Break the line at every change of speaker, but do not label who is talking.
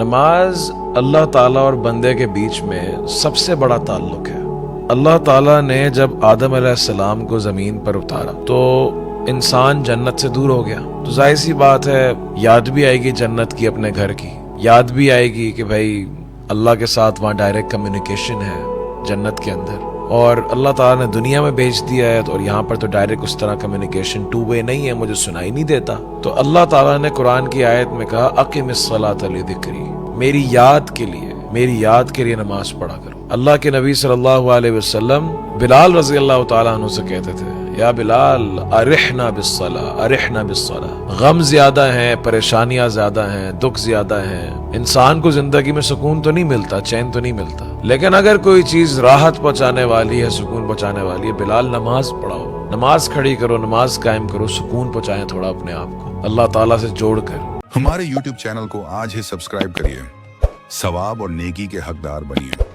نماز اللہ تعالیٰ اور بندے کے بیچ میں سب سے بڑا تعلق ہے۔ اللہ تعالیٰ نے جب آدم علیہ السلام کو زمین پر اتارا تو انسان جنت سے دور ہو گیا، تو ظاہر سی بات ہے یاد بھی آئے گی جنت کی، اپنے گھر کی یاد بھی آئے گی کہ بھائی اللہ کے ساتھ وہاں ڈائریکٹ کمیونیکیشن ہے جنت کے اندر، اور اللہ تعالیٰ نے دنیا میں بھیج دیا ہے اور یہاں پر تو ڈائریکٹ اس طرح کمیونیکیشن ٹو وے نہیں ہے، مجھے سنائی نہیں دیتا۔ تو اللہ تعالیٰ نے قرآن کی آیت میں کہا اقم الصلاۃ لذکری، میری یاد کے لیے نماز پڑھا کرو۔ اللہ کے نبی صلی اللہ علیہ وسلم بلال رضی اللہ تعالیٰ عنہ سے کہتے تھے یا بلال ارحنا بالصلاۃ، غم زیادہ ہیں، پریشانیاں زیادہ ہیں، دکھ زیادہ ہیں، انسان کو زندگی میں سکون تو نہیں ملتا، چین تو نہیں ملتا، لیکن اگر کوئی چیز راحت پہنچانے والی ہے، سکون پہنچانے والی ہے، بلال نماز پڑھاؤ، نماز کھڑی کرو، نماز قائم کرو، سکون پہنچائیں تھوڑا اپنے آپ کو اللہ تعالیٰ سے جوڑ کر۔
ہمارے YouTube چینل کو آج ہی سبسکرائب کریے، ثواب اور نیکی کے حقدار بنیے۔